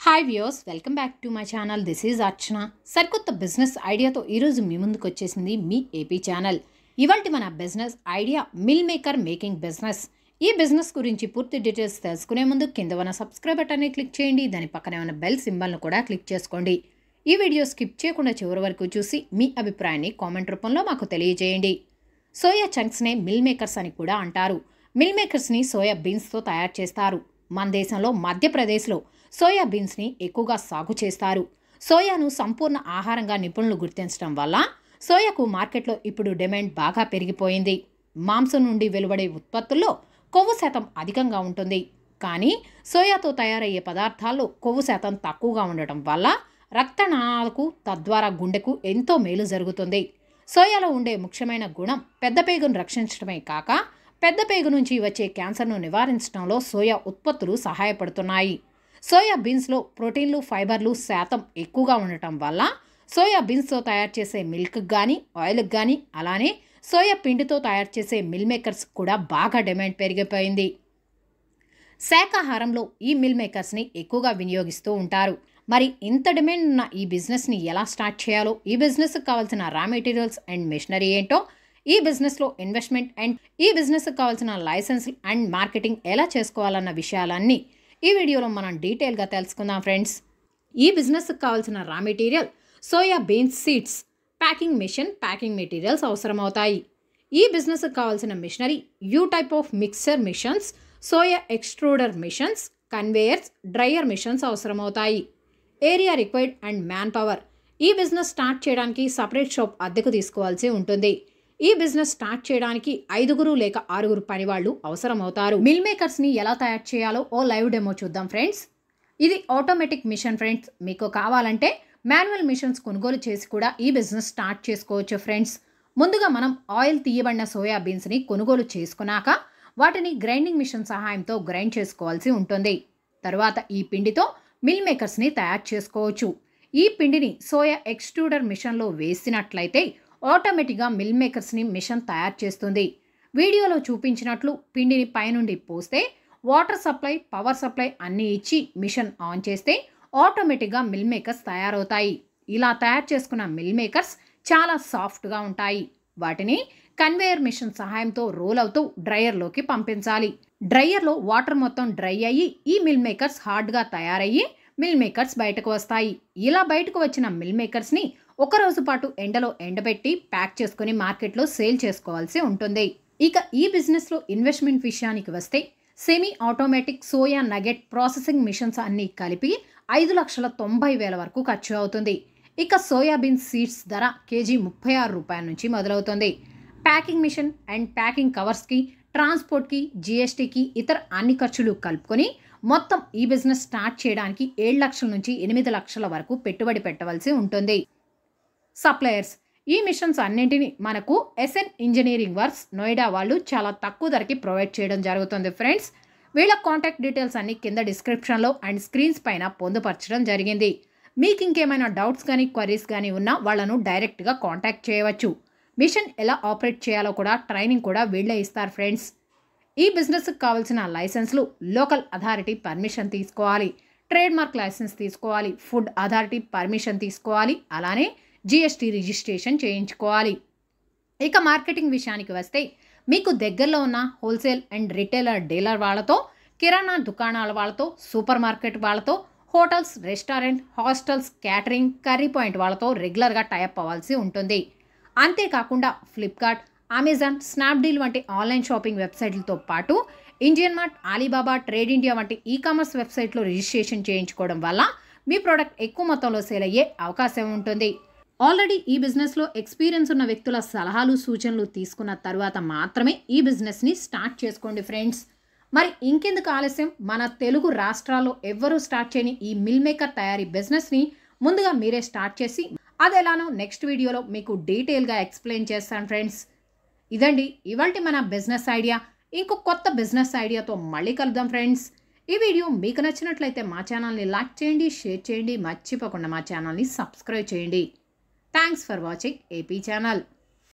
Hi viewers, welcome back to my channel. This is Archana. సరికొత్త business ఐడియాతో ఈరోజు మీ ముందుకు వచ్చేసింది మీ ఏపీ ఛానల్. ఇవాల్టి మన business idea meal maker making business. ఈ బిజినెస్ గురించి పూర్తి డీటెయిల్స్ తెలుసుకునే ముందు కింద ఉన్న సబ్స్క్రైబ్ బటన్ని క్లిక్ చేయండి. దాని పక్కనే ఉన్న బెల్ సింబల్ను కూడా క్లిక్ చేసుకోండి. ఈ వీడియో స్కిప్ చేయకుండా చివరి వరకు చూసి మీ అభిప్రాయాన్ని కామెంట్ రూపంలో మాకు తెలియజేయండి. సోయా చంక్స్నే మిల్ మేకర్స్ అని కూడా అంటారు. మిల్ మేకర్స్ని సోయా బీన్స్తో తయారు చేస్తారు. మన దేశంలో మధ్యప్రదేశ్లో సోయా బీన్స్ని ఎక్కువగా సాగు చేస్తారు. సోయాను సంపూర్ణ ఆహారంగా నిపుణులు గుర్తించడం వల్ల సోయాకు మార్కెట్లో ఇప్పుడు డిమాండ్ బాగా పెరిగిపోయింది. మాంసం నుండి వెలువడే ఉత్పత్తుల్లో కొవ్వు శాతం అధికంగా ఉంటుంది. కానీ సోయాతో తయారయ్యే పదార్థాల్లో కొవ్వు శాతం తక్కువగా ఉండటం వల్ల రక్తనాళాలకు తద్వారా గుండెకు ఎంతో మేలు జరుగుతుంది. సోయాలో ఉండే ముఖ్యమైన గుణం పెద్ద పేగును రక్షించడమే కాక పెద్ద పేగు నుంచి వచ్చే క్యాన్సర్ను నివారించడంలో సోయా ఉత్పత్తులు సహాయపడుతున్నాయి. సోయా బీన్స్లో ప్రోటీన్లు, ఫైబర్లు శాతం ఎక్కువగా ఉండటం వల్ల సోయా బీన్స్తో తయారు చేసే మిల్క్ కానీ ఆయిల్కి కానీ అలానే సోయా పిండితో తయారు చేసే మిల్ మేకర్స్ కూడా బాగా డిమాండ్ పెరిగిపోయింది. శాకాహారంలో ఈ మిల్ మేకర్స్ని ఎక్కువగా వినియోగిస్తూ ఉంటారు. మరి ఇంత డిమాండ్ ఉన్న ఈ బిజినెస్ని ఎలా స్టార్ట్ చేయాలో, ఈ బిజినెస్కి కావాల్సిన రా మెటీరియల్స్ అండ్ మెషినరీ ఏంటో, ఈ బిజినెస్లో ఇన్వెస్ట్మెంట్ అండ్ ఈ బిజినెస్కి కావాల్సిన లైసెన్స్ అండ్ మార్కెటింగ్ ఎలా చేసుకోవాలన్న విషయాలన్నీ ఈ వీడియోలో మనం డీటెయిల్గా తెలుసుకుందాం ఫ్రెండ్స్. ఈ బిజినెస్కి కావాల్సిన raw material soya beans seeds, packing machine, packing materials అవసరమవుతాయి. ఈ బిజినెస్కి కావాల్సిన machinery U type of mixer machines, soya extruder machines, conveyors, dryer machines అవసరమవుతాయి. Area required and manpower. ఈ బిజినెస్ స్టార్ట్ చేయడానికి సపరేట్ షాప్ అద్దెకు తీసుకోవాల్సి ఉంటుంది. ఈ బిజినెస్ స్టార్ట్ చేయడానికి 5 లేక 6 పనివాళ్లు అవసరమవుతారు. మిల్ మేకర్స్ని ఎలా తయారు చేయాలో ఓ లైవ్ డెమో చూద్దాం ఫ్రెండ్స్. ఇది ఆటోమేటిక్ మిషన్ ఫ్రెండ్స్. మీకు కావాలంటే మాన్యువల్ మిషన్స్ కొనుగోలు చేసి కూడా ఈ బిజినెస్ స్టార్ట్ చేసుకోవచ్చు ఫ్రెండ్స్. ముందుగా మనం ఆయిల్ తీయబడిన సోయా బీన్స్ని కొనుగోలు చేసుకున్నాక వాటిని గ్రైండింగ్ మిషన్ సహాయంతో గ్రైండ్ చేసుకోవాల్సి ఉంటుంది. తర్వాత ఈ పిండితో మిల్ మేకర్స్ని తయారు చేసుకోవచ్చు. ఈ పిండిని సోయా ఎక్స్ట్రూడర్ మిషన్లో వేసినట్లయితే ఆటోమేటిక్గా మిల్ మేకర్స్ని మిషన్ తయారు చేస్తుంది. వీడియోలో చూపించినట్లు పిండిని పైనుండి పోస్తే వాటర్ సప్లై, పవర్ సప్లై అన్నీ ఇచ్చి మిషన్ ఆన్ చేస్తే ఆటోమేటిక్గా మిల్ మేకర్స్ తయారవుతాయి. ఇలా తయారు చేసుకున్న మిల్ మేకర్స్ చాలా సాఫ్ట్గా ఉంటాయి. వాటిని కన్వేయర్ మిషన్ సహాయంతో రోల్ అవుతూ డ్రైయర్లోకి పంపించాలి. డ్రైయర్లో వాటర్ మొత్తం డ్రై అయ్యి ఈ మిల్ మేకర్స్ హార్డ్గా తయారయ్యి మిల్ మేకర్స్ బయటకు వస్తాయి. ఇలా బయటకు వచ్చిన మిల్ మేకర్స్ని ఒక రోజు పాటు ఎండలో ఎండబెట్టి ప్యాక్ చేసుకుని మార్కెట్లో సేల్ చేసుకోవాల్సి ఉంటుంది. ఇక ఈ బిజినెస్లో ఇన్వెస్ట్మెంట్ విషయానికి వస్తే semi automatic soya nugget processing machines అన్నీ కలిపి 5,90,000 వరకు ఖర్చు అవుతుంది. ఇక సోయాబీన్ సీడ్స్ ధర కేజీ 36 రూపాయల నుంచి మొదలవుతుంది. ప్యాకింగ్ మిషన్ అండ్ ప్యాకింగ్ కవర్స్కి, ట్రాన్స్పోర్ట్కి, జిఎస్టీకి, ఇతర అన్ని ఖర్చులు కలుపుకొని మొత్తం ఈ బిజినెస్ స్టార్ట్ చేయడానికి 7 లక్షల నుంచి 8 లక్షల వరకు పెట్టుబడి పెట్టవలసి ఉంటుంది. సప్లయర్స్. ఈ మిషన్స్ అన్నింటినీ మనకు ఎస్ఎన్ ఇంజనీరింగ్ వర్క్స్ నోయిడా వాళ్ళు చాలా తక్కువ ధరకి ప్రొవైడ్ చేయడం జరుగుతుంది ఫ్రెండ్స్. వీళ్ళ కాంటాక్ట్ డీటెయిల్స్ అన్ని కింద డిస్క్రిప్షన్లో అండ్ స్క్రీన్స్ పైన పొందుపరచడం జరిగింది. మీకు ఇంకేమైనా డౌట్స్ కానీ క్వరీస్ కానీ ఉన్నా వాళ్ళను డైరెక్ట్గా కాంటాక్ట్ చేయవచ్చు. మిషన్ ఎలా ఆపరేట్ చేయాలో కూడా ట్రైనింగ్ కూడా వీళ్ళే ఇస్తారు ఫ్రెండ్స్. ఈ బిజినెస్కి కావాల్సిన లైసెన్స్లు లోకల్ అథారిటీ పర్మిషన్ తీసుకోవాలి, ట్రేడ్ మార్క్ లైసెన్స్ తీసుకోవాలి, ఫుడ్ అథారిటీ పర్మిషన్ తీసుకోవాలి, అలానే జిఎస్టీ రిజిస్ట్రేషన్ చేయించుకోవాలి. ఇక మార్కెటింగ్ విషయానికి వస్తే మీకు దగ్గరలో ఉన్న హోల్సేల్ అండ్ రిటైలర్ డీలర్ వాళ్ళతో, కిరాణా దుకాణాల వాళ్ళతో, సూపర్ మార్కెట్ వాళ్ళతో, hotels, restaurant, hostels, catering, curry point వాళ్ళతో రెగ్యులర్గా టైప్ అవ్వాల్సి ఉంటుంది. అంతేకాకుండా ఫ్లిప్కార్ట్, అమెజాన్, స్నాప్డీల్ వంటి ఆన్లైన్ షాపింగ్ వెబ్సైట్లతో పాటు Indian mart, Alibaba, trade India వంటి ఈకామర్స్ వెబ్సైట్లో రిజిస్ట్రేషన్ చేయించుకోవడం వల్ల మీ ప్రోడక్ట్ ఎక్కువ మొత్తంలో సేల్ అయ్యే అవకాశం ఉంటుంది. ఆల్రెడీ ఈ బిజినెస్లో ఎక్స్పీరియన్స్ ఉన్న వ్యక్తుల సలహాలు, సూచనలు తీసుకున్న తర్వాత మాత్రమే ఈ బిజినెస్ని స్టార్ట్ చేసుకోండి ఫ్రెండ్స్. మరి ఇంకెందుకు ఆలస్యం, మన తెలుగు రాష్ట్రాల్లో ఎవ్వరూ స్టార్ట్ చేయని ఈ మిల్ మేకర్ తయారీ బిజినెస్ని ముందుగా మీరే స్టార్ట్ చేసి అది ఎలానో నెక్స్ట్ వీడియోలో మీకు డీటెయిల్గా ఎక్స్ప్లెయిన్ చేస్తాను ఫ్రెండ్స్. ఇదండి ఇవాల్టి మన బిజినెస్ ఐడియా. ఇంకో కొత్త బిజినెస్ ఐడియాతో మళ్ళీ కలుద్దాం ఫ్రెండ్స్. ఈ వీడియో మీకు నచ్చినట్లయితే మా ఛానల్ని లైక్ చేయండి, షేర్ చేయండి, మర్చిపోకుండా మా ఛానల్ని సబ్స్క్రైబ్ చేయండి. Thanks for watching AP channel.